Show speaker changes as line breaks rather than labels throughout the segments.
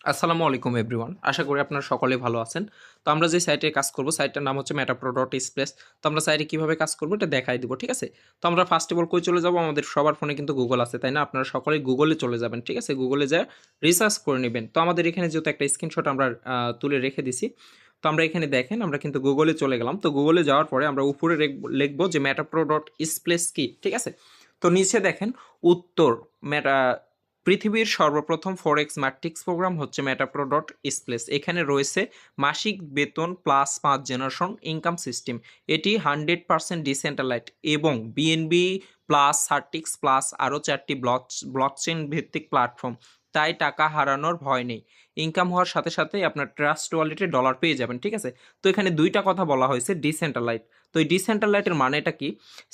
আসসালামু আলাইকুম এভরিওয়ান। আশা করি আপনারা সকলেই ভালো আছেন। তো আমরা যে সাইটে কাজ করব, সাইটটার নাম হচ্ছে metapro.space। তো আমরা সাইটে কিভাবে কাজ করব এটা দেখাই দিব, ঠিক আছে? তো আমরা ফার্স্ট অফ অল কই চলে যাব? আমাদের সবার ফোনে কিন্তু Google আছে, তাই না? আপনারা সকলেই Google-এ চলে যাবেন, ঠিক আছে? Google-এ যেয়ে রিসার্চ করে নিবেন। তো আমাদের এখানে যেহেতু একটা স্ক্রিনশট আমরা তুলে রেখে দিছি। তো আমরা এখানে দেখেন আমরা কিন্তু Google-এ চলে গেলাম। তো Google-এ যাওয়ার পরে আমরা উপরে লিখব যে metapro.space কি, ঠিক আছে? তো নিচে দেখেন উত্তর মেটা পৃথিবীর সর্বপ্রথম ফরেক্স ম্যাট্রিক্স প্রোগ্রাম হচ্ছে মেটাপ্রো ডট স্প্লেস। এখানে রয়েছে মাসিক বেতন প্লাস 5 জেনারেশন ইনকাম সিস্টেম। এটি 100% ডিসেন্ট্রালাইজড এবং বিএনবি প্লাস সার্টিক্স প্লাস আরও 4টি ব্লকচেন ভিত্তিক প্ল্যাটফর্ম। তাই টাকা হারানোর ভয় নেই। ইনকাম হওয়ার সাথে সাথে আপনার ট্রাস্ট ওয়ালেটে ডলার পেয়ে যাবেন, ঠিক আছে? তো এখানে দুইটা কথা বলা হয়েছে ডিসেন্ট্রালাইজড। তো এই ডিসেন্ট্রালাইটের মানেটা কি?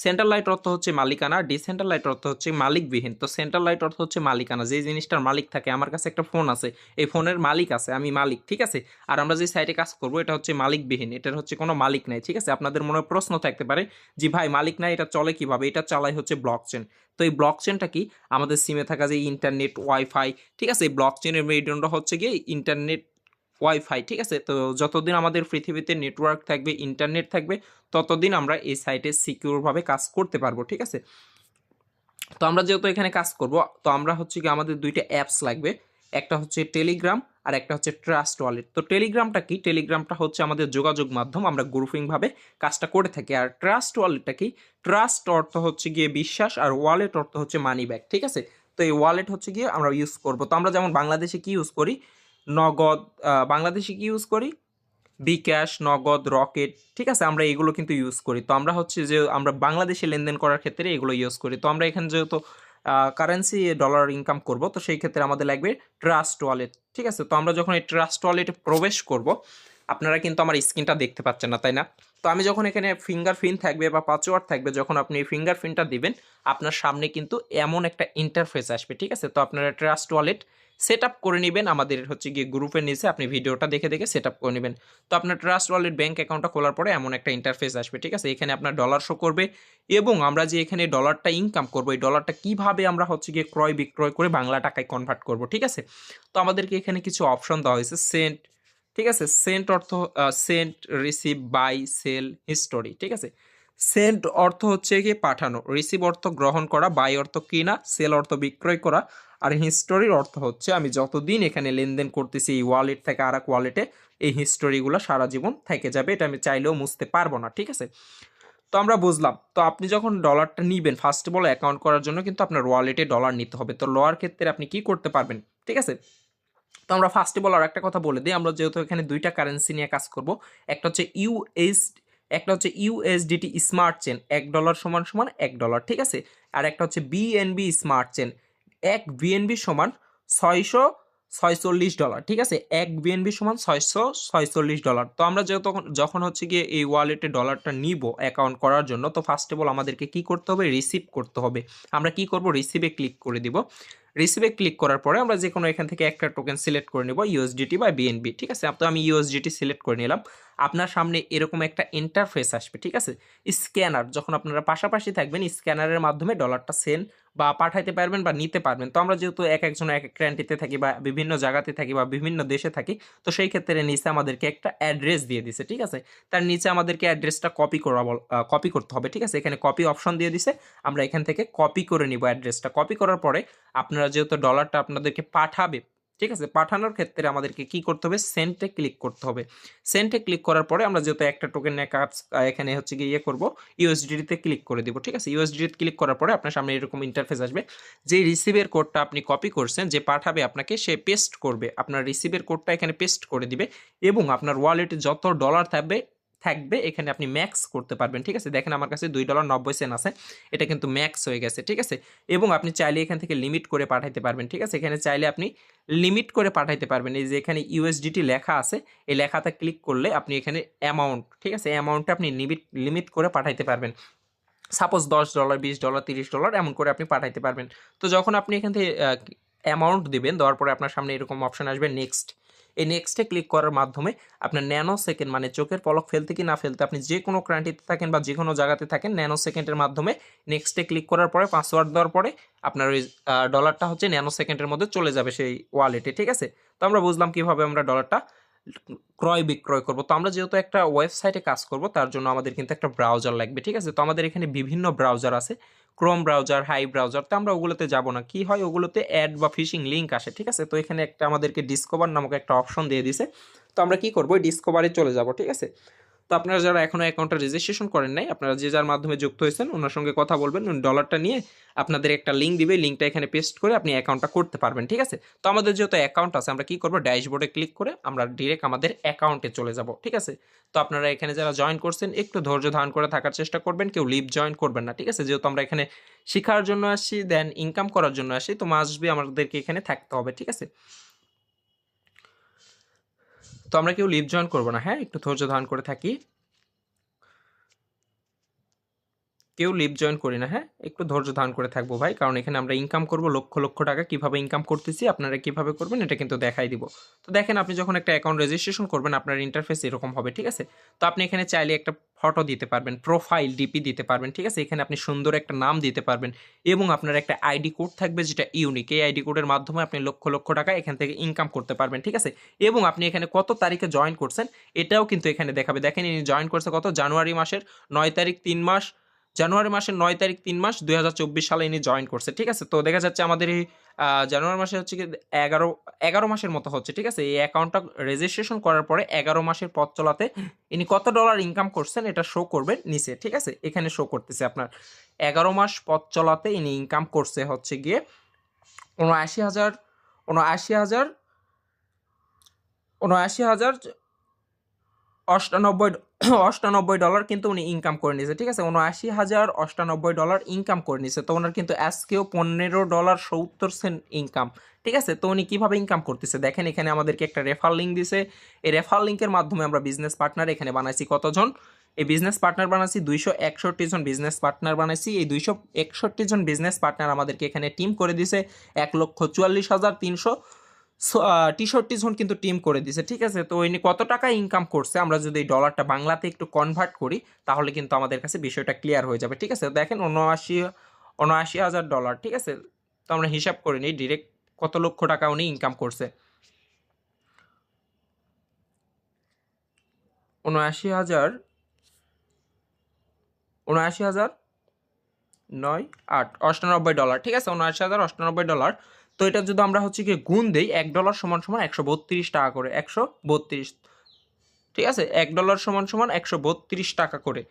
সেন্ট্রাল লাইট অর্থ হচ্ছে মালিকানা, ডিসেন্ট্রাল লাইট অর্থ হচ্ছে মালিকবিহীন। তো সেন্ট্রাল লাইট অর্থ হচ্ছে মালিকানা, যে জিনিসটার মালিক থাকে। আমার কাছে একটা ফোন আছে, এই ফোনের মালিক আছে, আমি মালিক, ঠিক আছে? আর আমরা যে সাইটে কাজ করব এটা হচ্ছে মালিকবিহীন, এটার হচ্ছে কোনো মালিক নাই, ঠিক আছে? আপনাদের মনে প্রশ্ন থাকতে পারে যে ভাই মালিক নাই, এটা চলে কিভাবে? এটা চালাই হচ্ছে ব্লক চেন। তো এই ব্লক চেনটা কি? আমাদের সিমে থাকা যে ইন্টারনেট ওয়াইফাই, ঠিক আছে? এই ব্লক চেনের মেরুদণ্ড হচ্ছে গিয়ে ইন্টারনেট ওয়াইফাই, ঠিক আছে? তো যতদিন আমাদের পৃথিবীতে নেটওয়ার্ক থাকবে, ইন্টারনেট থাকবে, ততদিন আমরা এই সাইটে সিকিউরভাবে কাজ করতে পারবো, ঠিক আছে? তো আমরা যেহেতু এখানে কাজ করব, তো আমরা হচ্ছে কি আমাদের দুইটা অ্যাপস লাগবে। একটা হচ্ছে টেলিগ্রাম আর একটা হচ্ছে ট্রাস্ট ওয়ালেট। তো টেলিগ্রামটা কি? টেলিগ্রামটা হচ্ছে আমাদের যোগাযোগ মাধ্যম, আমরা গ্রুপিংভাবে কাজটা করে থাকি। আর ট্রাস্ট ওয়ালেটটা কি? ট্রাস্ট অর্থ হচ্ছে গিয়ে বিশ্বাস, আর ওয়ালেট অর্থ হচ্ছে মানি ব্যাগ, ঠিক আছে? তো এই ওয়ালেট হচ্ছে গিয়ে আমরা ইউজ করব। তো আমরা যেমন বাংলাদেশে কি ইউজ করি? নগদ। বাংলাদেশে কি ইউজ করি? বিকাশ, নগদ, রকেট, ঠিক আছে? আমরা এগুলো কিন্তু ইউজ করি। তো আমরা হচ্ছে যে আমরা বাংলাদেশে লেনদেন করার ক্ষেত্রে এগুলো ইউজ করি। তো আমরা এখানে যেহেতু কারেন্সি ডলার ইনকাম করব, তো সেই ক্ষেত্রে আমাদের লাগবে ট্রাস্ট ওয়ালেট, ঠিক আছে? তো আমরা যখন এই ট্রাস্ট ওয়ালেটে প্রবেশ করব, আপনারা কিন্তু আমার স্ক্রিনটা দেখতে পাচ্ছেন না, তাই না? তো আমি যখন এখানে ফিঙ্গারপ্রিন্ট থাকবে বা পাসওয়ার্ড থাকবে, যখন আপনি এই ফিঙ্গারপ্রিন্টটা দিবেন, আপনার সামনে কিন্তু এমন একটা ইন্টারফেস আসবে, ঠিক আছে? তো আপনারা ট্রাস্ট ওয়ালেট সেট আপ করে নেবেন। আমাদের হচ্ছে গিয়ে গ্রুপের নিচে আপনি ভিডিওটা দেখে দেখে সেট আপ করে নেবেন। তো আপনার ট্রাস্ট ওয়ালেট ব্যাঙ্ক অ্যাকাউন্টটা খোলার পরে এমন একটা ইন্টারফেস আসবে, ঠিক আছে? এখানে আপনার ডলার শো করবে এবং আমরা যে এখানে ডলারটা ইনকাম করবো, এই ডলারটা কিভাবে আমরা হচ্ছে গিয়ে ক্রয় বিক্রয় করে বাংলা টাকায় কনভার্ট করব, ঠিক আছে? তো আমাদেরকে এখানে কিছু অপশন দেওয়া হয়েছে। সেন্ট, ঠিক আছে? সেন্ট অর্থ sent, receive, buy, sell, history, ঠিক আছে? সেন্ট অর্থ হচ্ছে গিয়ে পাঠানো, রিসিভ অর্থ গ্রহণ করা, বাই অর্থ কিনা, সেল অর্থ বিক্রয় করা, আর হিস্টোরির অর্থ হচ্ছে আমি যতদিন এখানে লেনদেন করতেছি এই ওয়ালেট থেকে আর এক ওয়ালেটে, এই হিস্টোরিগুলো সারা জীবন থেকে যাবে। এটা আমি চাইলেও মুছতে পারবো না, ঠিক আছে? তো আমরা বুঝলাম। তো আপনি যখন ডলারটা নিবেন, ফার্স্ট অফ অল অ্যাকাউন্ট করার জন্য কিন্তু আপনার ওয়ালেটে ডলার নিতে হবে। তো লওয়ার ক্ষেত্রে আপনি কি করতে পারবেন, ঠিক আছে? তো আমরা ফার্স্ট অফ অল আর একটা কথা বলে দিই, আমরা যেহেতু এখানে দুইটা কারেন্সি নিয়ে কাজ করব, একটা হচ্ছে একটা হচ্ছে ইউএসডিটি স্মার্ট চেন, $1 সমান সমান $1, ঠিক আছে? আর একটা হচ্ছে বিএনবি স্মার্ট চেন, এক বিএনবি সমান $646, ঠিক আছে? এক বিএনবি সমান $646। তো আমরা যেহেতু যখন হচ্ছে গিয়ে এই ওয়ালেটে ডলারটা নিব অ্যাকাউন্ট করার জন্য, তো ফার্স্ট অফ অল আমাদেরকে কি করতে হবে? রিসিভ করতে হবে। আমরা কি করব? রিসিভে ক্লিক করে দিব। রিসিভে ক্লিক করার পরে আমরা যে কোনো এখান থেকে একটা টোকেন সিলেক্ট করে নেব, ইউএসডিটি বা বিএনবি, ঠিক আছে? তো আমি ইউএসডিটি সিলেক্ট করে নিলাম। আপনার সামনে এরকম একটা ইন্টারফেস আসবে, ঠিক আছে? স্ক্যানার, যখন আপনারা পাশাপাশি থাকবেন, স্ক্যানারের মাধ্যমে ডলারটা সেন্ড বা পাঠাইতে পারবেন বা নিতে পারবেন। তো আমরা যেহেতু এক একজন এক এক কান্ট্রিতে থাকি বা বিভিন্ন জায়গাতে থাকি বা বিভিন্ন দেশে থাকি, তো সেই ক্ষেত্রে নিচে আমাদেরকে একটা অ্যাড্রেস দিয়ে দিছে, ঠিক আছে? তার নিচে আমাদেরকে অ্যাড্রেসটা কপি করতে হবে, ঠিক আছে? এখানে কপি অপশন দিয়ে দিছে। আমরা এখান থেকে কপি করে নিব অ্যাড্রেসটা। কপি করার পরে আপনারা যেহেতু ডলারটা আপনাদেরকে পাঠাবে, ঠিক আছে? পাঠানোর ক্ষেত্রে আমাদেরকে কি করতে হবে? সেন্টে ক্লিক করতে হবে। সেন্টে ক্লিক করার পরে আমরা যেহেতু একটা টোকেন নিয়ে কাজ এখানে হচ্ছে গিয়ে ইয়ে করবো, ইউএসডিতে ক্লিক করে দিব, ঠিক আছে? ইউএসডিতে ক্লিক করার পরে আপনার সামনে এরকম ইন্টারফেস আসবে। যে রিসিভের কোডটা আপনি কপি করছেন, যে পাঠাবে আপনাকে, সে পেস্ট করবে আপনার রিসিভের কোডটা এখানে পেস্ট করে দিবে এবং আপনার ওয়ালেটে যত ডলার থাকবে থাকবে এখানে আপনি ম্যাক্স করতে পারবেন, ঠিক আছে? দেখেন আমার কাছে $2.90 আছে, এটা কিন্তু ম্যাক্স হয়ে গেছে, ঠিক আছে? এবং আপনি চাইলে এখান থেকে লিমিট করে পাঠাইতে পারবেন, ঠিক আছে? এখানে চাইলে আপনি লিমিট করে পাঠাইতে পারবেন। এই যে এখানে ইউএসডিটি লেখা আছে, এই লেখাতে ক্লিক করলে আপনি এখানে অ্যামাউন্ট, ঠিক আছে? অ্যামাউন্টটা আপনি লিমিট লিমিট করে পাঠাইতে পারবেন। সাপোজ $10, $20, $30 এমন করে আপনি পাঠাইতে পারবেন। তো যখন আপনি এখান থেকে অ্যামাউন্ট দিবেন, দেওয়ার পরে আপনার সামনে এরকম অপশন আসবে নেক্সট। এই নেক্সটে ক্লিক করার মাধ্যমে আপনার ন্যানো সেকেন্ড মানে চোখের পলক ফেলতে কি না ফেলতে আপনি যে কোনো কান্ট্রিতে থাকেন বা যে কোনো জায়গাতে থাকেন ন্যানো সেকেন্ডের মাধ্যমে নেক্সটে ক্লিক করার পরে পাসওয়ার্ড দেওয়ার পরে আপনার ওই ডলারটা হচ্ছে ন্যানো সেকেন্ডের মধ্যে চলে যাবে সেই ওয়ালেটে, ঠিক আছে। তো আমরা বুঝলাম কিভাবে আমরা ডলারটা ক্রয় বিক্রয় করব। তো আমরা যেহেতু একটা ওয়েবসাইটে কাজ করব তার জন্য আমাদের কিন্তু একটা ব্রাউজার লাগবে, ঠিক আছে। তো আমাদের এখানে বিভিন্ন ব্রাউজার আছে, ক্রোম ব্রাউজার, হাই ব্রাউজার। তো আমরা ওগুলোতে যাব না, কি হয় ওগুলোতে অ্যাড বা ফিশিং লিঙ্ক আসে, ঠিক আছে। তো এখানে একটা আমাদেরকে ডিসকভার নামক একটা অপশন দিয়ে দিছে। তো আমরা কি করব, ডিসকভারে চলে যাব, ঠিক আছে। তো আপনারা যারা এখনও অ্যাকাউন্টটা রেজিস্ট্রেশন করেন নাই, আপনারা যে যার মাধ্যমে যুক্ত হয়েছেন ওনার সঙ্গে কথা বলবেন, উনি ডলারটা নিয়ে আপনাদের একটা লিঙ্ক দিবে, লিঙ্কটা এখানে পেস্ট করে আপনি অ্যাকাউন্টটা করতে পারবেন, ঠিক আছে। তো আমাদের যেহেতু অ্যাকাউন্ট আছে আমরা কি করব, ড্যাশবোর্ডে ক্লিক করে আমরা ডিরেক্ট আমাদের অ্যাকাউন্টে চলে যাব, ঠিক আছে। তো আপনারা এখানে যারা জয়েন করছেন একটু ধৈর্য ধারণ করে থাকার চেষ্টা করবেন, কেউ লিভ জয়েন করবেন না, ঠিক আছে। যেহেতু আমরা এখানে শেখার জন্য আসি, দেন ইনকাম করার জন্য আসি, তো মাস্টবি আমাদেরকে এখানে থাকতে হবে, ঠিক আছে। তো আমরা কেউ লিভ জয়েন করবো না, হ্যাঁ, একটু ধৈর্য ধারণ করে থাকি, কেউ লিভ জয়েন করি না, হ্যাঁ, একটু ধৈর্য ধারণ করে থাকবো ভাই, কারণ এখানে আমরা ইনকাম করব লক্ষ লক্ষ টাকা। কিভাবে ইনকাম করতেছি, আপনারা কিভাবে করবেন এটা কিন্তু দেখাই দিব। তো দেখেন, আপনি যখন একটা অ্যাকাউন্ট রেজিস্ট্রেশন করবেন আপনার ইন্টারফেস এরকম হবে, ঠিক আছে। তো আপনি এখানে চাইলে একটা ফটো দিতে পারবেন, প্রোফাইল ডিপি দিতে পারবেন, ঠিক আছে। এখানে আপনি সুন্দর একটা নাম দিতে পারবেন এবং আপনার একটা আইডি কোড থাকবে যেটা ইউনিক। এই আইডি কোডের মাধ্যমে আপনি লক্ষ লক্ষ টাকা এখান থেকে ইনকাম করতে পারবেন, ঠিক আছে। এবং আপনি এখানে কত তারিখে জয়েন করছেন এটাও কিন্তু এখানে দেখাবে। দেখেন ইনি জয়েন করছে কত, জানুয়ারি মাসের 9 তারিখ 3 মাস, জানুয়ারি মাসের 9 তারিখ 3 মাস 2024 সালে ইনি জয়েন করছে, ঠিক আছে। তো দেখা যাচ্ছে আমাদের এই জানুয়ারি মাসে হচ্ছে কি 11 মাসের মতো হচ্ছে, ঠিক আছে। এই অ্যাকাউন্টটা রেজিস্ট্রেশন করার পরে 11 মাসের পথ চলাতে ইনি কত ডলার ইনকাম করছেন এটা শো করবে নিচে, ঠিক আছে। এখানে শো করতেছে আপনার 11 মাস পথ চলাতে ইনি ইনকাম করছে হচ্ছে গিয়ে 79,000 79,000 79,000 $98 কিন্তু উনি ইনকাম করে নিয়েছে, ঠিক আছে। 79,098 ডলার ইনকাম করে নিয়েছে। তো ওনার কিন্তু আজকেও $15.70 ইনকাম, ঠিক আছে। তো উনি কীভাবে ইনকাম করতেছে দেখেন, এখানে আমাদেরকে একটা রেফার লিঙ্ক দিছে। এই রেফার লিঙ্কের মাধ্যমে আমরা বিজনেস পার্টনার এখানে বানাইছি কতজন, এই বিজনেস পার্টনার বানাইছি 261 জন বিজনেস পার্টনার বানাইছি। এই 261 জন বিজনেস পার্টনার আমাদেরকে এখানে টিম করে দিছে 1,44,363 জন কিন্তু টিম করে দিছে, ঠিক আছে। তো ইনি কত টাকা ইনকাম করছে আমরা যদি এই ডলারটা বাংলাতে একটু কনভার্ট করি তাহলে কিন্তু আমাদের কাছে বিষয়টা ক্লিয়ার হয়ে যাবে, ঠিক আছে। দেখেন 79,000 ডলার, ঠিক আছে। তো আমরা হিসাব করে নিই ডিরেক্ট কত লক্ষ টাকা উনি ইনকাম করছে। 79,000 $98,998 ঠিক আছে, $79,098। তো এটা যদি আমরা হচ্ছে কি গুণ দেই, $1 সমান সমান 132 টাকা করে, 132, ঠিক আছে। $1 সমান সমান 132 টাকা করে,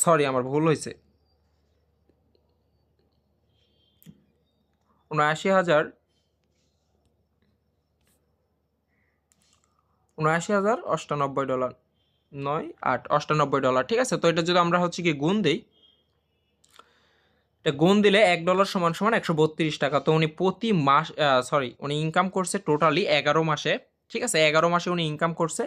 সরি আমার ভুল হয়েছে, 79,098 ডলার, 98 ঠিক আছে। তো এটা যদি আমরা হচ্ছে কি গুণ দেই, এটা গুণ দিলে $1 সমান সমান 132 টাকা। তো উনি প্রতি মাস উনি ইনকাম করছে টোটালি 11 মাসে, ঠিক আছে। 11 মাসে উনি ইনকাম করছে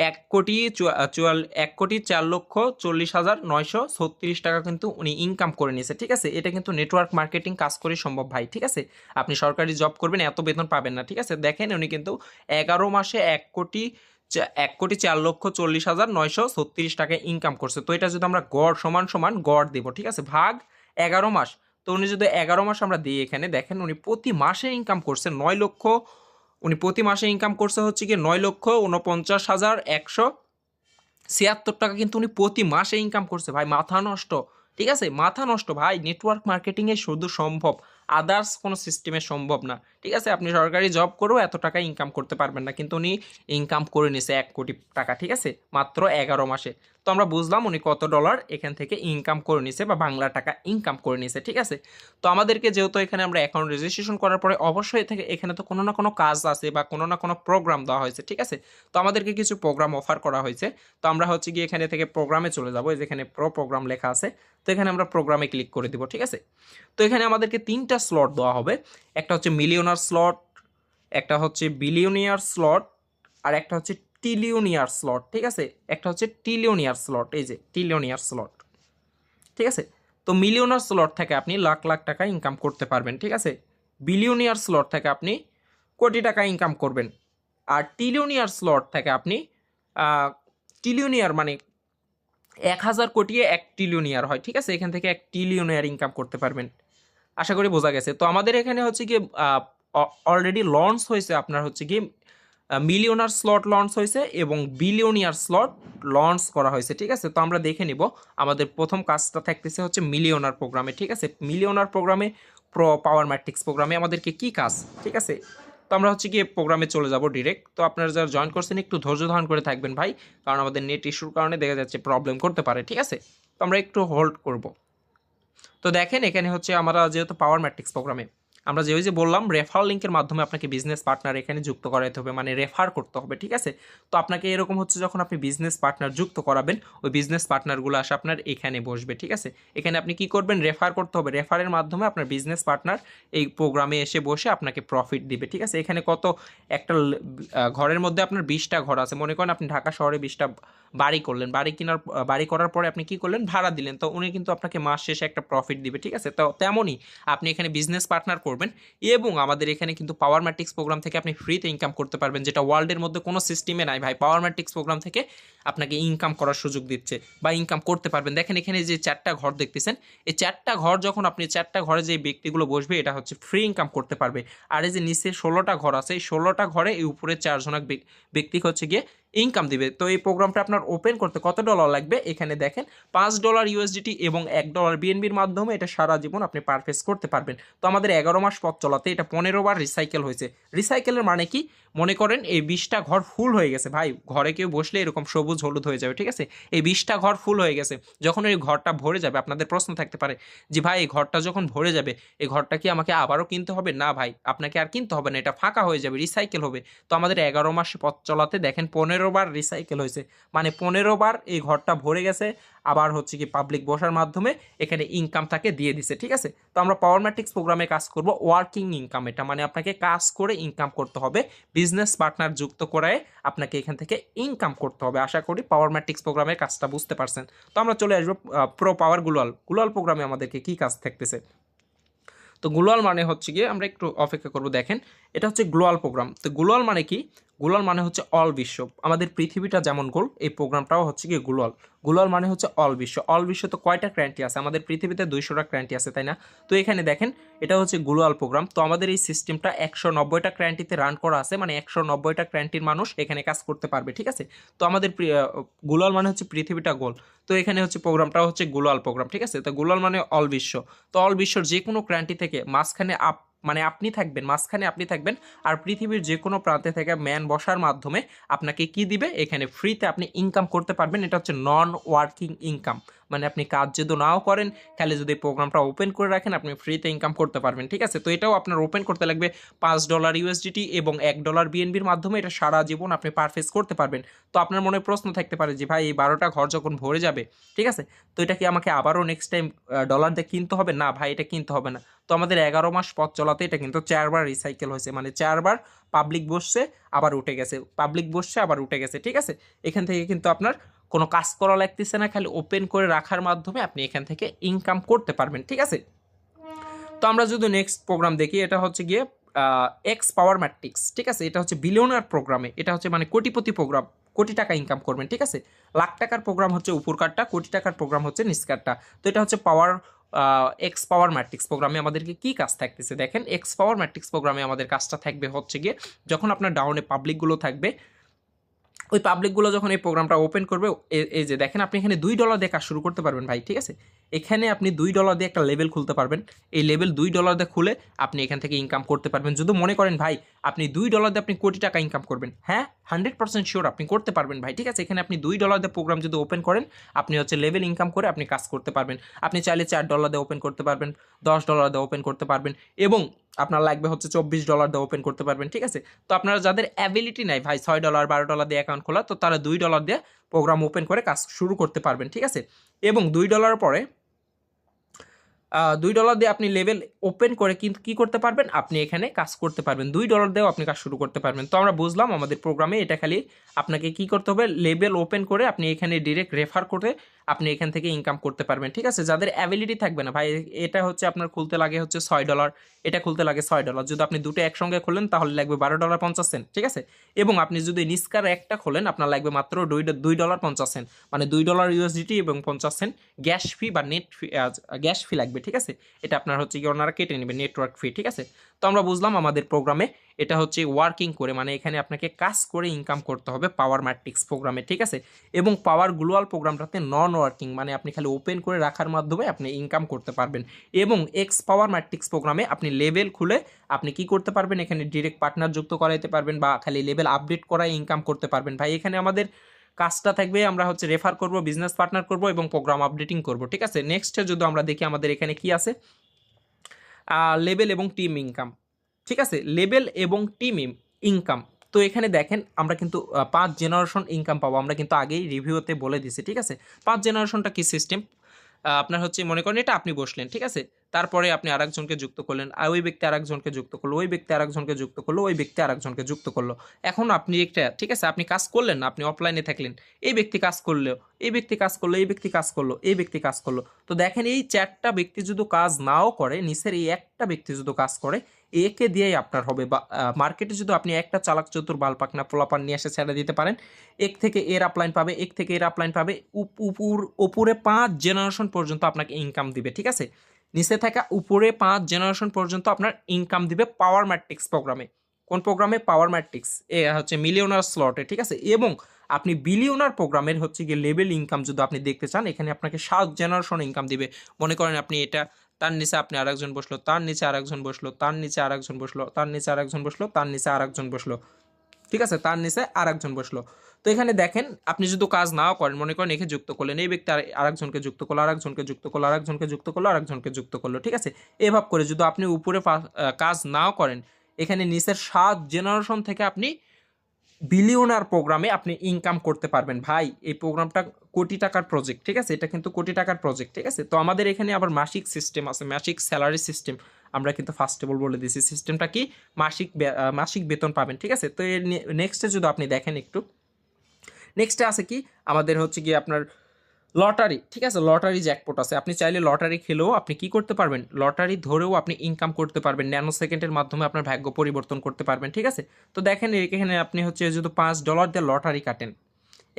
1,04,40,936 টাকা কিন্তু উনি ইনকাম করে নিয়েছে, ঠিক আছে। এটা কিন্তু নেটওয়ার্ক মার্কেটিং কাজ করে সম্ভব ভাই, ঠিক আছে। আপনি সরকারি জব করবেন এত বেতন পাবেন না, ঠিক আছে। দেখেন উনি কিন্তু 11 মাসে 1,04,40,936 টাকায় ইনকাম করছে। তো এটা যদি আমরা গড় সমান সমান গড় দেবো, ঠিক আছে, ভাগ 11 মাস। তো উনি যদি 11 মাস আমরা দিই এখানে, দেখেন উনি প্রতি মাসে ইনকাম করছে 9 লক্ষ, উনি প্রতি মাসে ইনকাম করছে হচ্ছে কি 9,49,176 টাকা কিন্তু উনি প্রতি মাসে ইনকাম করছে ভাই, মাথা নষ্ট, ঠিক আছে, মাথা নষ্ট ভাই। নেটওয়ার্ক মার্কেটিংয়ে শুধু সম্ভব, আদার্স কোনো সিস্টেমে সম্ভব না, ঠিক আছে। আপনি সরকারি জব করেও এত টাকা ইনকাম করতে পারবেন না, কিন্তু উনি ইনকাম করে নিছে 1 কোটি টাকা, ঠিক আছে, মাত্র 11 মাসে। তো আমরা বুঝলাম উনি কত ডলার এখান থেকে ইনকাম করে নিছে বা বাংলা টাকা ইনকাম করে নিছে, ঠিক আছে। তো আমাদেরকে যেহেতু এখানে আমরা অ্যাকাউন্ট রেজিস্ট্রেশন করার পরে অবশ্যই থেকে এখানে তো কোনো না কোনো কাজ আছে বা কোনো না কোনো প্রোগ্রাম দেওয়া হয়েছে, ঠিক আছে। তো আমাদেরকে কিছু প্রোগ্রাম অফার করা হয়েছে। তো আমরা হচ্ছে গিয়ে এখানে থেকে প্রোগ্রামে চলে যাবো, যেখানে প্রোগ্রাম লেখা আছে। তো এখানে আমরা প্রোগ্রামে ক্লিক করে দিব, ঠিক আছে। তো এখানে আমাদেরকে 3টা স্লট দেওয়া হবে, একটা হচ্ছে মিলিয়নার স্লট, একটা হচ্ছে বিলিয়নিয়ার স্লট, আর একটা হচ্ছে ট্রিলিয়নিয়ার স্লট, ঠিক আছে। একটা হচ্ছে ট্রিলিয়নিয়ার স্লট, এই যে ট্রিলিয়নিয়ার স্লট, ঠিক আছে। তো মিলিয়নার স্লট থেকে আপনি লাখ লাখ টাকা ইনকাম করতে পারবেন, ঠিক আছে। বিলিয়নিয়ার স্লট থেকে আপনি কোটি টাকা ইনকাম করবেন। আর ট্রিলিয়নিয়ার স্লট থেকে আপনি ট্রিলিয়নিয়ার মানে 1000 কোটি 1 ট্রিলিয়নিয়ার হয়, ঠিক আছে, এখান থেকে 1 ট্রিলিয়নিয়ার ইনকাম করতে পারবেন। আশা করি বোঝা গেছে। তো আমাদের এখানে হচ্ছে গিয়ে অলরেডি লঞ্চ হয়েছে আপনার হচ্ছে গিয়ে মিলিয়নার স্লট লঞ্চ হয়েছে এবং বিলিয়নিয়ার স্লট লঞ্চ করা হয়েছে, ঠিক আছে। তো আমরা দেখে নিব আমাদের প্রথম কাজটা থাকতেছে হচ্ছে মিলিয়নার প্রোগ্রামে, ঠিক আছে। মিলিয়নার প্রোগ্রামে প্রো পাওয়ার ম্যাট্রিক্স প্রোগ্রামে আমাদেরকে কি কাজ, ঠিক আছে। তো আমরা হচ্ছে গিয়ে প্রোগ্রামে চলে যাব ডিরেক্ট। তো আপনারা যারা জয়েন করছেন একটু ধৈর্য ধারণ করে থাকবেন ভাই, কারণ আমাদের নেট ইস্যুর কারণে দেখা যাচ্ছে প্রবলেম করতে পারে, ঠিক আছে। তো আমরা একটু হোল্ড করব। তো দেখেন এখানে হচ্ছে আমরা যেহেতু পাওয়ার ম্যাট্রিক্স প্রোগ্রামে আমরা যে বললাম রেফার লিঙ্কের মাধ্যমে আপনাকে বিজনেস পার্টনার এখানে যুক্ত করাতে হবে, মানে রেফার করতে হবে, ঠিক আছে। তো আপনাকে এরকম হচ্ছে যখন আপনি বিজনেস পার্টনার যুক্ত করাবেন ওই বিজনেস পার্টনারগুলো আসে আপনার এখানে বসবে, ঠিক আছে। এখানে আপনি কি করবেন, রেফার করতে হবে, রেফারের মাধ্যমে আপনার বিজনেস পার্টনার এই প্রোগ্রামে এসে বসে আপনাকে প্রফিট দিবে, ঠিক আছে। এখানে কত একটা ঘরের মধ্যে আপনার 20টা ঘর আছে, মনে করেন আপনি ঢাকা শহরে 20টা বাড়ি করলেন, বাড়ি করার পরে আপনি কি করলেন, ভাড়া দিলেন, তো উনি কিন্তু আপনাকে মাস শেষে একটা প্রফিট দিবে, ঠিক আছে। তো তেমনই আপনি এখানে বিজনেস পার্টনার করবেন এবং আমাদের এখানে কিন্তু পাওয়ার ম্যাট্রিক্স প্রোগ্রাম থেকে আপনি ফ্রিতে ইনকাম করতে পারবেন, যেটা ওয়ার্ল্ডের মধ্যে কোনো সিস্টেমে নাই ভাই। পাওয়ার ম্যাট্রিক্স প্রোগ্রাম থেকে আপনাকে ইনকাম করার সুযোগ দিচ্ছে বা ইনকাম করতে পারবেন। দেখেন এখানে যে 4টা ঘর দেখতেছেন, এই 4টা ঘর যখন আপনি 4টা ঘরে যে ব্যক্তিগুলো বসবে এটা হচ্ছে ফ্রি ইনকাম করতে পারবে। আর এই যে নিচে 16টা ঘর আছে, এই 16টা ঘরে এই উপরে 4 জন ব্যক্তি হচ্ছে গিয়ে ইনকাম দিবে। তো এই প্রোগ্রামটা আপনার ওপেন করতে কত ডলার লাগবে, এখানে দেখেন $5 ইউএসডিটি এবং $1 বিএনবির মাধ্যমে এটা সারা জীবন আপনি পারচেজ করতে পারবেন। তো আমাদের 11 মাস পথ চলাতে এটা 15 বার রিসাইকেল হয়েছে। রিসাইকেলের মানে কি, মনে করেন এই 20টা ঘর ফুল হয়ে গেছে ভাই, ঘরে কেউ বসলে এরকম সবুজ হলুদ হয়ে যাবে, ঠিক আছে। এই 20টা ঘর ফুল হয়ে গেছে, যখন এই ঘরটা ভরে যাবে আপনাদের প্রশ্ন থাকতে পারে যে ভাই এই ঘরটা যখন ভরে যাবে এই ঘরটা কি আমাকে আবারও কিনতে হবে? না ভাই, আপনাকে আর কিনতে হবে না, এটা ফাঁকা হয়ে যাবে, রিসাইকেল হবে। তো আমাদের 11 মাস পথ চলাতে দেখেন 15 বার রিসাইকেল হয়েছে, মানে 15 বার এই ঘরটা ভরে গেছে, আবার হচ্ছে কি পাবলিক বসার মাধ্যমে এখানে ইনকাম তাকে দিয়ে দিছে, ঠিক আছে। তো আমরা পাওয়ার ম্যাট্রিক্স প্রোগ্রামে কাজ করব ওয়ার্কিং ইনকাম, এটা মানে আপনাকে কাজ করে ইনকাম করতে হবে, বিজনেস পার্টনার যুক্ত করায় আপনাকে এখান থেকে ইনকাম করতে হবে। আশা করি পাওয়ার ম্যাট্রিক্স প্রোগ্রামের কাজটা বুঝতে পারছেন। তো আমরা চলে আসবো প্রো পাওয়ার গ্লোয়াল প্রোগ্রামে আমাদেরকে কি কাজ থাকতেছে। তো গ্লোয়াল মানে হচ্ছে গিয়ে আমরা একটু অপেক্ষা করব, দেখেন এটা হচ্ছে গ্লোয়াল প্রোগ্রাম। তো গ্লোয়াল মানে কি, গ্লোয়াল মানে হচ্ছে অল বিশ্ব, আমাদের পৃথিবীটা যেমন গোল এই প্রোগ্রামটাও হচ্ছে গিয়ে গ্লোয়াল। গ্লোয়াল মানে হচ্ছে অল বিশ্ব। অল বিশ্ব তো কয়টা ক্রান্তি আছে, আমাদের পৃথিবীতে 200টা ক্রান্তি আছে, তাই না। তো এখানে দেখেন এটা হচ্ছে গ্লোয়াল প্রোগ্রাম। তো আমাদের এই সিস্টেমটা 190টা ক্রান্তিতে রান করা আছে, মানে 190টা ক্রান্তির মানুষ এখানে কাজ করতে পারবে, ঠিক আছে। তো আমাদের গ্লোয়াল মানে হচ্ছে পৃথিবীটা গোল। তো এখানে হচ্ছে প্রোগ্রামটাও হচ্ছে গ্লোয়াল প্রোগ্রাম, ঠিক আছে। তো গ্লোয়াল মানে অল বিশ্ব। তো অল বিশ্বর যে কোনো ক্রান্তি থেকে মাঝখানে মানে আপনি থাকবেন, মাঝখানে আপনি থাকবেন, আর পৃথিবীর যে কোনো প্রান্তে থেকে ম্যান বসার মাধ্যমে আপনাকে কি দিবে, এখানে ফ্রিতে আপনি ইনকাম করতে পারবেন। এটা হচ্ছে নন ওয়ার্কিং ইনকাম, মানে আপনি কাজ যদি নাও করেন, খালি যদি প্রোগ্রামটা ওপেন করে রাখেন আপনি ফ্রিতে ইনকাম করতে পারবেন, ঠিক আছে। তো এটাও আপনার ওপেন করতে লাগবে $5 ইউএসডিটি এবং $1 বিএনবির মাধ্যমে এটা সারা জীবন আপনি পারচেজ করতে পারবেন। তো আপনার মনে প্রশ্ন থাকতে পারে যে ভাই এই 12টা ঘর যখন ভরে যাবে, ঠিক আছে, তো এটা কি আমাকে আবারও নেক্সট টাইম ডলার দিয়ে কিনতে হবে? না ভাই, এটা কিনতে হবে না। তো আমাদের 11 মাস পথ চলাতে এটা কিন্তু 4 বার রিসাইকেল হয়েছে, মানে 4 বার পাবলিক বসছে আবার উঠে গেছে, পাবলিক বসছে আবার উঠে গেছে, ঠিক আছে। এখান থেকে কিন্তু আপনার কোনো কাজ করা লাগতেছে না, খালি ওপেন করে রাখার মাধ্যমে আপনি এখান থেকে ইনকাম করতে পারবেন, ঠিক আছে। তো আমরা যদি নেক্সট প্রোগ্রাম দেখি, এটা হচ্ছে গিয়ে এক্স পাওয়ার ম্যাট্রিক্স, ঠিক আছে। এটা হচ্ছে বিলিয়নার প্রোগ্রামে, এটা হচ্ছে মানে কোটিপতি প্রোগ্রাম, কোটি টাকা ইনকাম করবেন, ঠিক আছে। লাখ টাকার প্রোগ্রাম হচ্ছে উপর কাটটা, কোটি টাকার প্রোগ্রাম হচ্ছে নিচ কাটটা। তো এটা হচ্ছে পাওয়ার এক্স পাওয়ার ম্যাট্রিক্স প্রোগ্রামে আমাদেরকে কি কাজ থাকতেছে, দেখেন এক্স পাওয়ার ম্যাট্রিক্স প্রোগ্রামে আমাদের কাজটা থাকবে হচ্ছে গিয়ে যখন আপনার ডাউনে পাবলিকগুলো থাকবে, ওই পাবলিকগুলো যখন এই প্রোগ্রামটা ওপেন করবে, এই যে দেখেন আপনি এখানে $2 দিয়ে কাজ শুরু করতে পারবেন ভাই, ঠিক আছে। এখানে আপনি $2 দিয়ে একটা লেভেল খুলতে পারবেন, এই লেভেল $2 দিয়ে খুলে আপনি এখান থেকে ইনকাম করতে পারবেন। যদি মনে করেন ভাই আপনি $2 দিয়ে আপনি কোটি টাকা ইনকাম করবেন, হ্যাঁ 100% শিওর আপনি করতে পারবেন ভাই, ঠিক আছে। এখানে আপনি $2 দিয়ে প্রোগ্রাম যদি ওপেন করেন আপনি হচ্ছে লেভেল ইনকাম করে আপনি কাজ করতে পারবেন। আপনি চাইলে $4 দিয়ে ওপেন করতে পারবেন, $10 দিয়ে ওপেন করতে পারবেন, এবং আপনার লাগবে হচ্ছে $24 দিয়ে ওপেন করতে পারবেন, ঠিক আছে। তো আপনারা যাদের অ্যাবিলিটি নাই ভাই $6 $12 দিয়ে অ্যাকাউন্ট খোলা, তো তারা $2 দিয়ে প্রোগ্রাম ওপেন করে কাজ শুরু করতে পারবেন, ঠিক আছে। এবং $2 পরে $2 দিয়ে আপনি লেভেল ওপেন করে কিন্তু কী করতে পারবেন, আপনি এখানে কাজ করতে পারবেন, $2 দিয়েও আপনি কাজ শুরু করতে পারবেন। তো আমরা বুঝলাম আমাদের প্রোগ্রামে এটা খালি আপনাকে কি করতে হবে, লেভেল ওপেন করে আপনি এখানে ডিরেক্ট রেফার করে আপনি এখান থেকে ইনকাম করতে পারবেন, ঠিক আছে। যাদের অ্যাবিলিটি থাকবে না ভাই, এটা হচ্ছে আপনার খুলতে লাগে হচ্ছে $6, এটা খুলতে লাগে $6, যদি আপনি দুটো একসঙ্গে খোলেন তাহলে লাগবে $12.50, ঠিক আছে। এবং আপনি যদি নিস্কার একটা খোলেন আপনার লাগবে মাত্র $2.50, মানে $2 USDT এবং 50 সেন্ট গ্যাস ফি বা নেট ফি, গ্যাস ফি লাগবে, ঠিক আছে। এটা আপনার হচ্ছে কি ওনারা কেটে নেবে, নেটওয়ার্ক ফি, ঠিক আছে। তো আমরা বুঝলাম আমাদের প্রোগ্রামে এটা হচ্ছে ওয়ার্কিং করে, মানে এখানে আপনাকে কাজ করে ইনকাম করতে হবে পাওয়ার ম্যাট্রিক্স প্রোগ্রামে, ঠিক আছে। এবং পাওয়ার গ্লোবাল প্রোগ্রামটাতে নন ওয়ার্কিং, মানে আপনি খালি ওপেন করে রাখার মাধ্যমে আপনি ইনকাম করতে পারবেন। এবং এক্স পাওয়ার ম্যাট্রিক্স প্রোগ্রামে আপনি লেভেল খুলে আপনি কি করতে পারবেন, এখানে ডিরেক্ট পার্টনার যুক্ত করাইতে পারবেন বা খালি লেভেল আপডেট করায় ইনকাম করতে পারবেন ভাই। এখানে আমাদের কাজটা থাকবে আমরা হচ্ছে রেফার করব, বিজনেস পার্টনার করব এবং প্রোগ্রাম আপডেটিং করব, ঠিক আছে। নেক্সটে যদি আমরা দেখি আমাদের এখানে কি আছে, লেভেল এবং টিম ইনকাম, ঠিক আছে। লেভেল এবং টিম ইনকাম, তো এখানে দেখেন আমরা কিন্তু 5 জেনারেশন ইনকাম পাবো, আমরা কিন্তু আগেই রিভিউতে বলে দিছি, ঠিক আছে। 5 জেনারেশনটা কি সিস্টেম, আপনার হচ্ছে মনে করেন এটা আপনি বসলেন, ঠিক আছে। তারপরে আপনি আরেকজনকে যুক্ত করলেন, আর ওই ব্যক্তি আরেকজনকে যুক্ত করলো, ওই ব্যক্তি আরেকজনকে যুক্ত করলো, ওই ব্যক্তি আরেকজনকে যুক্ত করলো। এখন আপনি একটা, ঠিক আছে, আপনি কাজ করলেন না, আপনি অফলাইনে থাকলেন, এই ব্যক্তি কাজ করলো, এই ব্যক্তি কাজ করলো, এই ব্যক্তি কাজ করলো, এই ব্যক্তি কাজ করলো। তো দেখেন এই 4টা ব্যক্তি যদি কাজ নাও করে, নিচের এই একটা ব্যক্তি যদি কাজ করে, একে দিয়েই আপনার হবে। বা মার্কেটে যদি আপনি একটা চালাক চতুর বালপাকনা পোলাপান নিয়ে এসে ছেড়ে দিতে পারেন, এক থেকে এর আপলাইন পাবে, এক থেকে এর আপলাইন পাবে, উপরে 5 জেনারেশন পর্যন্ত আপনাকে ইনকাম দিবে, ঠিক আছে। নিচে থাকা উপরে 5 জেনারেশন পর্যন্ত আপনার ইনকাম দিবে পাওয়ার ম্যাট্রিক্স প্রোগ্রামে। কোন প্রোগ্রামে? পাওয়ার ম্যাট্রিক্স, এ হচ্ছে মিলিয়নার স্লটে, ঠিক আছে। এবং আপনি বিলিয়নার প্রোগ্রামের হচ্ছে গিয়ে লেভেল ইনকাম যদি আপনি দেখতে চান, এখানে আপনাকে 7 জেনারেশন ইনকাম দিবে। মনে করেন আপনি এটা, তার নিচে আপনি আরেকজন বসলো, তার নিচে আরেকজন বসলো, তার নিচে আরেকজন বসলো, তার নিচে আরেকজন বসলো, তার নিচে আরেকজন বসলো, ঠিক আছে, তার নিচে আরেকজন বসলো। তো এখানে দেখেন আপনি যদি কাজ নাও করেন, মনে করেন একে যুক্ত করলেন, এই ব্যক্তি আরেকজনকে যুক্ত করলো, আরেকজনকে যুক্ত করলো, আরেকজনকে যুক্ত করলো, আরেকজনকে যুক্ত করলো, ঠিক আছে। এভাবে করে যদি আপনি উপরে কাজ নাও করেন, এখানে নিচের 7 জেনারেশন থেকে আপনি বিলিয়নার প্রোগ্রামে আপনি ইনকাম করতে পারবেন ভাই। এই প্রোগ্রামটা কোটি টাকার প্রজেক্ট, ঠিক আছে, এটা কিন্তু কোটি টাকার প্রজেক্ট, ঠিক আছে। তো আমাদের এখানে আবার মাসিক সিস্টেম আছে, মাসিক স্যালারি সিস্টেম। আমরা কিন্তু ফার্স্ট অফ অল বলে দিয়েছি সিস্টেমটা কি, মাসিক বেতন পাবেন, ঠিক আছে। তো এর নেক্সটে যদি আপনি দেখেন একটু, নেক্সটে আছে কি আমাদের হচ্ছে কি আপনার লটারি, ঠিক আছে। লটারি জ্যাকপট আছে, আপনি চাইলে লটারি খেলেও আপনি কি করতে পারবেন, লটারি ধরেও আপনি ইনকাম করতে পারবেন, ন্যানো সেকেন্ডের মাধ্যমে আপনার ভাগ্য পরিবর্তন করতে পারবেন, ঠিক আছে। তো দেখেন এখানে আপনি হচ্ছে যদি $5 দিয়ে লটারি কাটেন,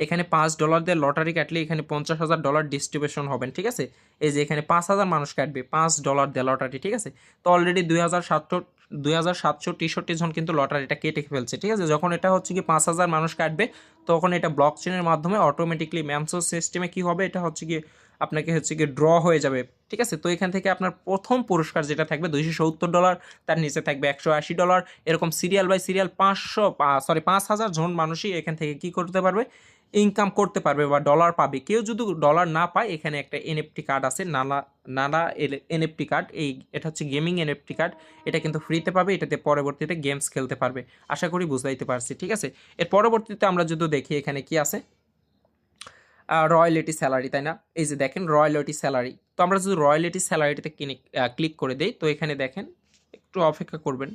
এখানে $5 দিয়ে লটারি কাটলে এখানে $50,000 ডিস্ট্রিবিউশন হবেন, ঠিক আছে। এই যে এখানে 5,000 মানুষ কাটবে $5 দিয়ে লটারি, ঠিক আছে। তো অলরেডি 2,763 জন কিন্তু লটারিটা কেটে ফেলছে, ঠিক আছে। যখন এটা হচ্ছে কি 5,000 মানুষ কাটবে, তখন এটা ব্লক চেনের মাধ্যমে অটোমেটিকলি ম্যানসোর সিস্টেমে কি হবে, এটা হচ্ছে কি আপনাকে হচ্ছে কি ড্র হয়ে যাবে, ঠিক আছে। তো এখান থেকে আপনার প্রথম পুরস্কার যেটা থাকবে $270, তার নিচে থাকবে $180, এরকম সিরিয়াল বাই সিরিয়াল 5,000 জন মানুষই এখান থেকে কি করতে পারবে, ইনকাম করতে পারবে বা ডলার পাবে। কেউ যদি ডলার না পায়, এখানে একটা এনএফটি কার্ড আছে, নানা এনএফটি কার্ড, এটা হচ্ছে গেমিং এনএফটি কার্ড, এটা কিন্তু ফ্রিতে পাবে, এটাতে পরবর্তীতে গেমস খেলতে পারবে। আশা করি বুঝাইতে পারছি, ঠিক আছে। এর পরবর্তীতে আমরা যদি দেখি এখানে কি আছে, রয়্যালিটি স্যালারি, তাই না। এই যে দেখেন রয়্যালিটি স্যালারি, তো আমরা যদি রয়্যালিটি স্যালারিতে ক্লিক করে দেই, তো এখানে দেখেন একটু অপেক্ষা করবেন।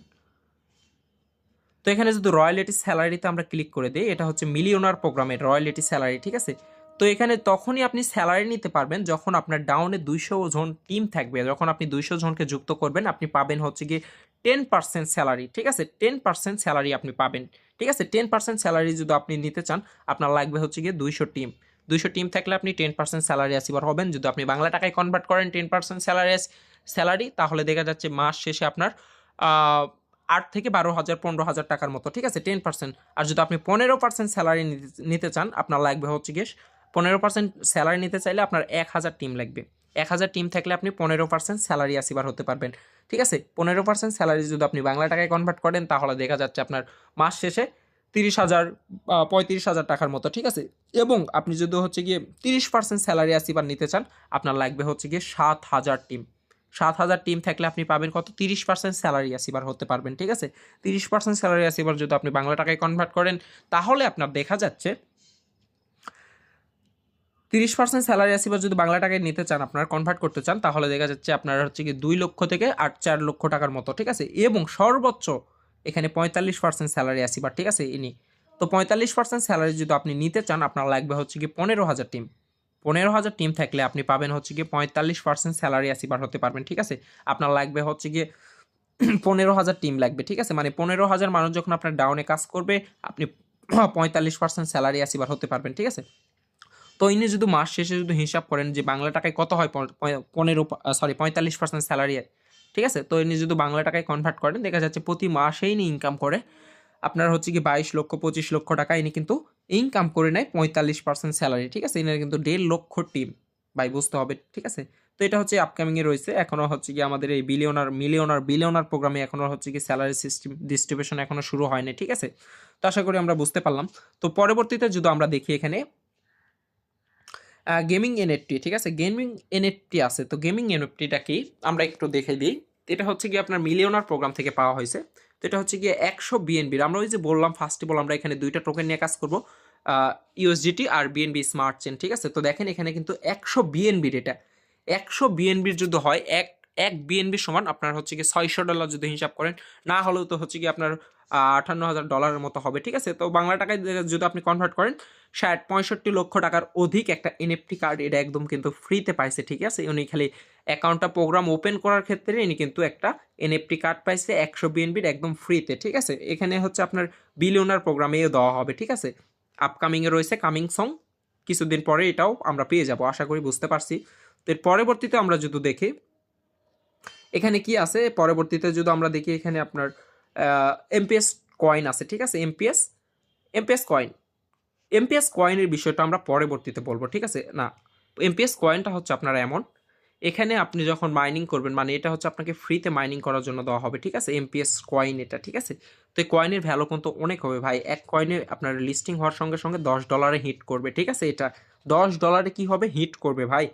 তো এখানে যদি রয়্যালিটি স্যালারিতে আমরা ক্লিক করে দিই, এটা হচ্ছে মিলিয়নার প্রোগ্রামের রয়্যালিটি স্যালারি, ঠিক আছে। তো এখানে তখনই আপনি স্যালারি নিতে পারবেন যখন আপনার ডাউনে 200 জন টিম থাকবে, যখন আপনি 200 জনকে যুক্ত করবেন, আপনি পাবেন হচ্ছে গিয়ে 10% স্যালারি, ঠিক আছে। 10% স্যালারি আপনি পাবেন, ঠিক আছে। 10% স্যালারি যদি আপনি নিতে চান, আপনার লাগবে হচ্ছে গিয়ে 200 টিম। 200 টিম থাকলে আপনি 10% স্যালারি আসিবার হবেন। যদি আপনি বাংলা টাকায় কনভার্ট করেন 10% স্যালারি, তাহলে দেখা যাচ্ছে মাস শেষে আপনার 8 থেকে 12,000 15,000 টাকার মতো, ঠিক আছে, 10%। আর যদি আপনি 15% স্যালারি নিতে চান, আপনার লাগবে হচ্ছে গিয়ে 15% স্যালারি নিতে চাইলে আপনার 1,000 টিম লাগবে। 1,000 টিম থাকলে আপনি 15% স্যালারি আসিবার হতে পারবেন, ঠিক আছে। 15% স্যালারি যদি আপনি বাংলা টাকায় কনভার্ট করেন, তাহলে দেখা যাচ্ছে আপনার মাস শেষে 30,000 35,000 টাকার মতো, ঠিক আছে। এবং আপনি যদি হচ্ছে গিয়ে 30% স্যালারি আসিবার নিতে চান, আপনার লাগবে হচ্ছে গিয়ে 7,000 টিম। 7,000 টিম থাকলে আপনি পাবেন কত, 30% স্যালারি আসিবার হতে পারবেন, ঠিক আছে। 30% স্যালারি আসিবার যদি আপনি বাংলা টাকায় কনভার্ট করেন, তাহলে আপনার দেখা যাচ্ছে 30% স্যালারি আসিবার যদি বাংলা টাকায় নিতে চান, আপনার কনভার্ট করতে চান, তাহলে দেখা যাচ্ছে আপনার হচ্ছে কি 2 লক্ষ থেকে 4 লক্ষ টাকার মতো, ঠিক আছে। এবং সর্বোচ্চ এখানে 45% স্যালারি আসিবার, ঠিক আছে, তো 45% স্যালারি যদি আপনি নিতে চান, আপনার লাগবে হচ্ছে কি 15,000 টিম। 15,000 টিম থাকলে আপনি পাবেন হচ্ছে গিয়ে 45% স্যালারি অ্যাচিভার হতে পারবেন, ঠিক আছে? আপনার লাগবে হচ্ছে গিয়ে 15,000 টিম লাগবে, ঠিক আছে? মানে 15,000 মানুষ যখন আপনার ডাউনে কাজ করবে, আপনি 45% স্যালারি অ্যাচিভার হতে পারবেন, ঠিক আছে? তো ইনি যদি মাস শেষে যদি হিসাব করেন যে বাংলা টাকায় কত হয়, 45% স্যালারি, ঠিক আছে? তো ইনি যদি বাংলা টাকায় কনভার্ট করেন, দেখা যাচ্ছে প্রতি মাসেই ইনি ইনকাম করে আপনার হচ্ছে কি 22 লক্ষ 25 লক্ষ টাকা ইনি কিন্তু ইনকাম করে নেয় 45% স্যালারি, ঠিক আছে? ইনার কিন্তু 1.5 লক্ষ টিম ভাই, বুঝতে হবে, ঠিক আছে? তো এটা হচ্ছে আপকামিংয়ে রয়েছে, এখনো হচ্ছে কি আমাদের এই বিলিয়নার প্রোগ্রামে এখনো হচ্ছে কি স্যালারি সিস্টেম ডিস্ট্রিবিউশন এখনো শুরু হয়নি, ঠিক আছে? তো আশা করি আমরা বুঝতে পারলাম। তো পরবর্তীতে যদি আমরা দেখি এখানে গেমিং এনএফটি, ঠিক আছে? গেমিং এনএফটি আছে, তো গেমিং এনএফটিটা কি আমরা একটু দেখে দিই। এটা হচ্ছে গিয়ে আপনার মিলিয়নার প্রোগ্রাম থেকে পাওয়া হয়েছে। তো এটা হচ্ছে গিয়ে 100 বিএনবির, আমরা ওই যে বললাম ফার্স্টে বল আমরা এখানে দুইটা টোকেন নিয়ে কাজ করব, ইউএসডিটি আর বিএনবি স্মার্ট চেন, ঠিক আছে? তো দেখেন এখানে কিন্তু 100 বিএনবির, এটা 100 বিএনবির যদি হয়, এক এক বিএনবি সমান আপনার হচ্ছে গিয়ে $600 যদি হিসাব করেন, না হলেও তো হচ্ছে গিয়ে আপনার $58,000 মতো হবে, ঠিক আছে? তো বাংলা টাকায় যদি আপনি কনভার্ট করেন 65 লক্ষ টাকার অধিক একটা এনএফটি কার্ড এটা একদম কিন্তু ফ্রিতে পাইছে, ঠিক আছে? উনি খালি অ্যাকাউন্টটা প্রোগ্রাম ওপেন করার ক্ষেত্রে ইনি কিন্তু একটা এনএফটি কার্ড পাইছে 100 বিএনবির একদম ফ্রিতে, ঠিক আছে? এখানে হচ্ছে আপনার বিলিয়নার প্রোগ্রামেও দেওয়া হবে, ঠিক আছে? আপকামিংয়ে রয়েছে কামিং সং, কিছুদিন পরে এটাও আমরা পেয়ে যাব, আশা করি বুঝতে পারছি। তো এর পরবর্তীতে আমরা যদি দেখি এখানে কি আছে, পরবর্তীতে যদি আমরা দেখি এখানে আপনার এমপিএস কয়েন আছে, ঠিক আছে? এমপিএস কয়েন, এমপিএস কয়েনের বিষয়টা আমরা পরবর্তীতে বলবো, ঠিক আছে? না, এমপিএস কয়েনটা হচ্ছে আপনার এমন, এখানে আপনি যখন মাইনিং করবেন, মানে এটা হচ্ছে আপনাকে ফ্রিতে মাইনিং করার জন্য দেওয়া হবে, ঠিক আছে? এমপিএস কয়েন এটা, ঠিক আছে? তো এই কয়েনের ভ্যালু কিন্তু অনেক হবে ভাই, এক কয়েনে আপনার লিস্টিং হওয়ার সঙ্গে সঙ্গে $10 হিট করবে, ঠিক আছে? এটা $10 কি হবে, হিট করবে ভাই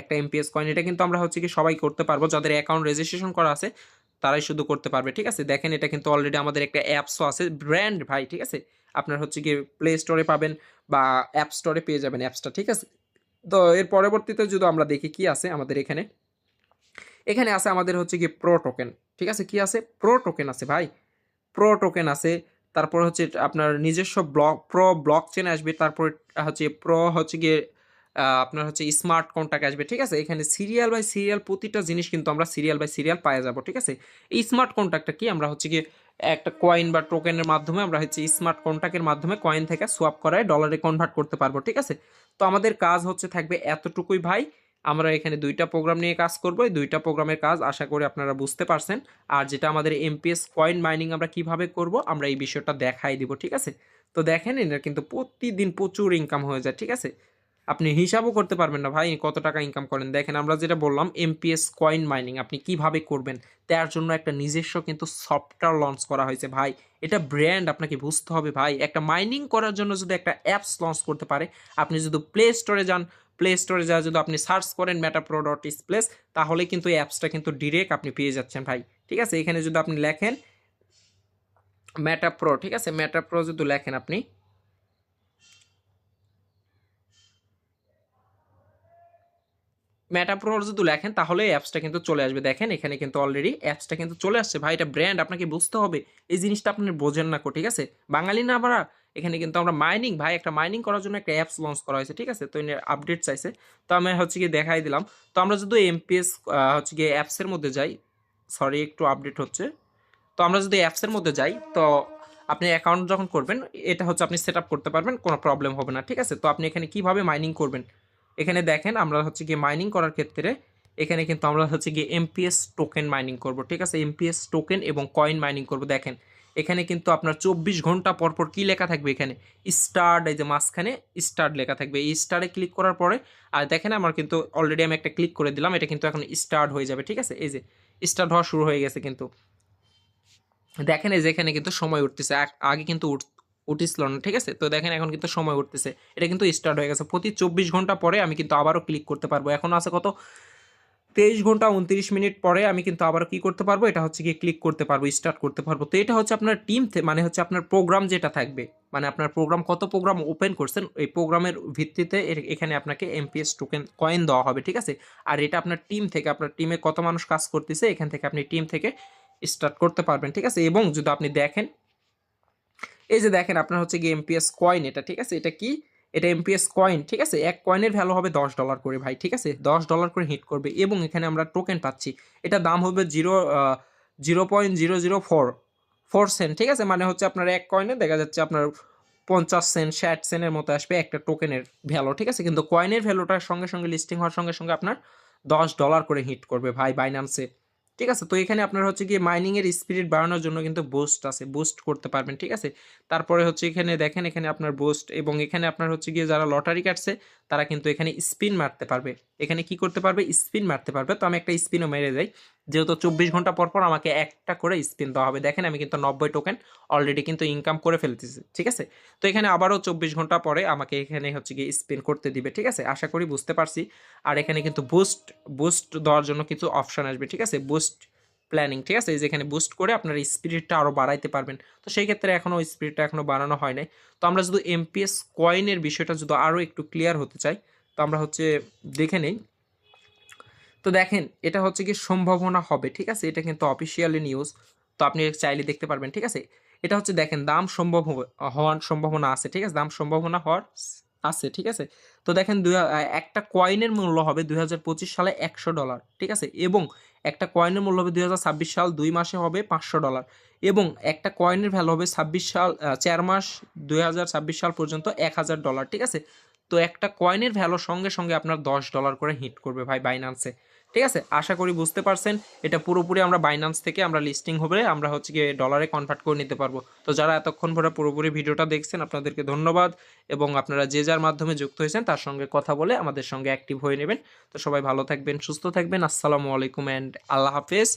একটা এমপিএস কয়েন। এটা কিন্তু আমরা হচ্ছে কি সবাই করতে পারবো, যাদের অ্যাকাউন্ট রেজিস্ট্রেশন করা আছে তারাই শুধু করতে পারবে, ঠিক আছে? দেখেন এটা কিন্তু অলরেডি আমাদের একটা অ্যাপসও আছে, ব্র্যান্ড ভাই, ঠিক আছে? আপনার হচ্ছে কি প্লে স্টোরে পাবেন বা অ্যাপ স্টোরে পেয়ে যাবেন অ্যাপসটা, ঠিক আছে? তো এর পরবর্তীতে যদি আমরা দেখি কি আছে আমাদের এখানে, এখানে আছে আমাদের হচ্ছে কি প্রো টোকেন, ঠিক আছে? কি আছে, প্রো টোকেন আছে ভাই, প্রো টোকেন আছে। তারপর হচ্ছে আপনার নিজস্ব ব্লক চেন আসবে, তারপর হচ্ছে প্রো হচ্ছে গিয়ে আপনার হচ্ছে স্মার্ট কন্ট্যাক্ট আসবে, ঠিক আছে? এখানে সিরিয়াল বাই সিরিয়াল প্রতিটা জিনিস কিন্তু আমরা সিরিয়াল বাই সিরিয়াল পাওয়া যাব, ঠিক আছে? এই স্মার্ট কন্ট্যাক্টটা কি, আমরা হচ্ছে গিয়ে একটা কয়েন বা টোকেনের মাধ্যমে আমরা হচ্ছে স্মার্ট কন্ট্যাক্টের মাধ্যমে কয়েন থেকে সোয়াপ করায় ডলারে কনভার্ট করতে পারবো, ঠিক আছে? তো আমাদের কাজ হচ্ছে থাকবে এতটুকুই ভাই। আমরা এখানে দুইটা প্রোগ্রাম নিয়ে কাজ করবো, এই দুইটা প্রোগ্রামের কাজ আশা করি আপনারা বুঝতে পারছেন। আর যেটা আমাদের এমপিএস কয়েন মাইনিং আমরা কিভাবে করব আমরা এই বিষয়টা দেখাই দিব, ঠিক আছে? তো দেখেন এটা কিন্তু প্রতিদিন প্রচুর ইনকাম হয়ে যায়, ঠিক আছে? আপনি হিসাবও করতে পারবেন না ভাই কত টাকা ইনকাম করেন। দেখেন আমরা যেটা বললাম এমপিএস কয়েন মাইনিং আপনি কিভাবে করবেন, তার জন্য একটা নিজস্ব কিন্তু সফটওয়্যার লঞ্চ করা হয়েছে ভাই। এটা ব্র্যান্ড, আপনাকে বুঝতে হবে ভাই। একটা মাইনিং করার জন্য যদি একটা অ্যাপস লঞ্চ করতে পারে, আপনি যদি প্লে স্টোরে যান, প্লে স্টোরে যা যদি আপনি সার্চ করেন মেটাপ্রো ডট স্প্লেস, তাহলে কিন্তু এই অ্যাপসটা কিন্তু ডিরেক্ট আপনি পেয়ে যাচ্ছেন ভাই, ঠিক আছে? এখানে যদি আপনি লেখেন মেটাপ্রো, ঠিক আছে? মেটাপ্রো যদি লেখেন আপনি, মেটাপ্রো যদি লেখেন তাহলে এই অ্যাপসটা কিন্তু চলে আসবে। দেখেন এখানে কিন্তু অলরেডি অ্যাপসটা কিন্তু চলে আসছে ভাই। এটা ব্র্যান্ড, আপনাকে বুঝতে হবে। এই জিনিসটা আপনি বোঝেন না কো, ঠিক আছে? বাঙালি না আমরা, এখানে কিন্তু আমরা মাইনিং ভাই, একটা মাইনিং করার জন্য একটা অ্যাপস লঞ্চ করা হয়েছে, ঠিক আছে? তো এর আপডেট চাইছে, তো আমি হচ্ছে গিয়ে দেখাই দিলাম। তো আমরা যদি এমপিএস হচ্ছে গিয়ে অ্যাপসের মধ্যে যাই, সরি একটু আপডেট হচ্ছে। তো আমরা যদি অ্যাপসের মধ্যে যাই, তো আপনি অ্যাকাউন্ট যখন করবেন এটা হচ্ছে আপনি সেট আপ করতে পারবেন, কোনো প্রবলেম হবে না, ঠিক আছে? তো আপনি এখানে কিভাবে মাইনিং করবেন, এখানে দেখেন আমরা হচ্ছে গিয়ে মাইনিং করার ক্ষেত্রে এখানে কিন্তু আমরা হচ্ছে গিয়ে এমপিএস টোকেন মাইনিং করব, ঠিক আছে? এমপিএস টোকেন এবং কয়েন মাইনিং করব। দেখেন এখানে কিন্তু আপনার 24 ঘন্টা পর পর কী লেখা থাকবে, এখানে স্টার্ট, এই যে মাঝখানে স্টার্ট লেখা থাকবে, এই স্টারে ক্লিক করার পরে আর দেখেন আমার কিন্তু অলরেডি আমি একটা ক্লিক করে দিলাম, এটা কিন্তু এখন স্টার্ট হয়ে যাবে, ঠিক আছে? এই যে স্টার্ট হওয়া শুরু হয়ে গেছে কিন্তু দেখেন, এই যে এখানে কিন্তু সময় উঠতেছে, আগে কিন্তু উঠিছিল না, ঠিক আছে? তো দেখেন এখন কিন্তু সময় উঠতেছে, এটা কিন্তু স্টার্ট হয়ে গেছে। প্রতি 24 ঘন্টা পরে আমি কিন্তু আবারও ক্লিক করতে পারবো। এখন আছে কত, 23 ঘন্টা 29 মিনিট পরে আমি কিন্তু আবারও কি করতে পারবো, এটা হচ্ছে গিয়ে ক্লিক করতে পারবো, স্টার্ট করতে পারবো। তো এটা হচ্ছে আপনার টিম মানে হচ্ছে আপনার প্রোগ্রাম যেটা থাকবে, মানে আপনার প্রোগ্রাম কত প্রোগ্রাম ওপেন করছেন এই প্রোগ্রামের ভিত্তিতে এখানে আপনাকে এমপিএস টোকেন কয়েন দেওয়া হবে, ঠিক আছে? আর এটা আপনার টিম থেকে, আপনার টিমে কত মানুষ কাজ করতেছে এখান থেকে আপনি টিম থেকে স্টার্ট করতে পারবেন, ঠিক আছে? এবং যদি আপনি দেখেন, এই যে দেখেন আপনার হচ্ছে গিয়ে এমপিএস কয়েন এটা, ঠিক আছে? এটা কি, এটা এমপিএস কয়েন, ঠিক আছে? এক কয়েনের ভ্যালু হবে $10 করে ভাই, ঠিক আছে? $10 করে হিট করবে এবং এখানে আমরা টোকেন পাচ্ছি। এটা দাম হবে 0.0044 সেন্ট, ঠিক আছে? মানে হচ্ছে আপনার এক কয়েনে দেখা যাচ্ছে আপনার 50 সেন্ট 60 সেন্টের মতো আসবে একটা টোকেনের ভ্যালু, ঠিক আছে? কিন্তু কয়েনের ভ্যালুটার সঙ্গে সঙ্গে লিস্টিং হওয়ার সঙ্গে সঙ্গে আপনার $10 করে হিট করবে ভাই বাইন্যান্সে, ঠিক আছে? তো এখানে আপনার হচ্ছে গিয়ে মাইনিং এর স্পিড বাড়ানোর জন্য কিন্তু বুস্ট আছে, বুস্ট করতে পারবেন, ঠিক আছে? তারপরে হচ্ছে এখানে দেখেন, এখানে আপনার বুস্ট এবং এখানে আপনার হচ্ছে গিয়ে যারা লটারি কাটছে তারা কিন্তু এখানে স্পিন মারতে পারবে। এখানে কি করতে পারবে? স্পিন মারতে পারবে। তো আমি একটা স্পিনও মেরে যাই, যেহেতু 24 ঘন্টা পর পর আমাকে একটা করে স্পিন দেওয়া হবে। দেখেন আমি কিন্তু 90 টোকেন অলরেডি কিন্তু ইনকাম করে ফেলতেছি, ঠিক আছে? তো এখানে আবারও 24 ঘন্টা পরে আমাকে এখানে হচ্ছে গিয়ে স্পিন করতে দিবে, ঠিক আছে? আশা করি বুঝতে পারছি। আর এখানে কিন্তু বুস্ট বুস্ট দেওয়ার জন্য কিছু অপশন আসবে, ঠিক আছে? বুস্ট প্ল্যানিং, ঠিক আছে? এই যে এখানে বুস্ট করে আপনার স্পিরিটটা আরও বাড়াইতে পারবেন। তো সেই ক্ষেত্রে এখনও স্পিরিটটা এখনও বাড়ানো হয় নাই। তো আমরা যদি এমপিএস কয়েনের বিষয়টা যদি আরও একটু ক্লিয়ার হতে চাই, তো আমরা হচ্ছে দেখে নেই। তো দেখেন এটা হচ্ছে কি সম্ভাবনা হবে, ঠিক আছে? এটা কিন্তু অফিসিয়ালি নিউজ, তো আপনি চাইলে দেখতে পারবেন, ঠিক আছে? এটা হচ্ছে দেখেন দাম হওয়ার সম্ভাবনা আছে, ঠিক আছে? দাম সম্ভাবনা হওয়ার আছে, ঠিক আছে? তো দেখেন একটা কয়েনের মূল্য হবে 2025 সালে $100, ঠিক আছে? এবং একটা কয়েনের মূল্য হবে 2026 সাল 2 মাসে হবে $500 এবং একটা কয়েনের ভ্যালু হবে 26 সাল 4 মাস 2026 সাল পর্যন্ত $1000, ঠিক আছে? তো একটা কয়েনের ভ্যালু সঙ্গে সঙ্গে আপনার $10 করে হিট করবে ভাই বাইন্যান্সে, ঠিক আছে? আশা করি বুঝতে পারছেন। এটা পুরোপুরি আমরা বাইন্যান্স থেকে আমরা লিস্টিং হবে আমরা হচ্ছে গিয়ে ডলারে কনভার্ট করে নিতে পারবো। তো যারা এতক্ষণ ধরে পুরোপুরি ভিডিওটা দেখছেন আপনাদেরকে ধন্যবাদ এবং আপনারা যে যার মাধ্যমে যুক্ত হয়েছেন তার সঙ্গে কথা বলে আমাদের সঙ্গে অ্যাক্টিভ হয়ে নেবেন। তো সবাই ভালো থাকবেন, সুস্থ থাকবেন। আসসালামু আলাইকুম অ্যান্ড আল্লাহ হাফেজ।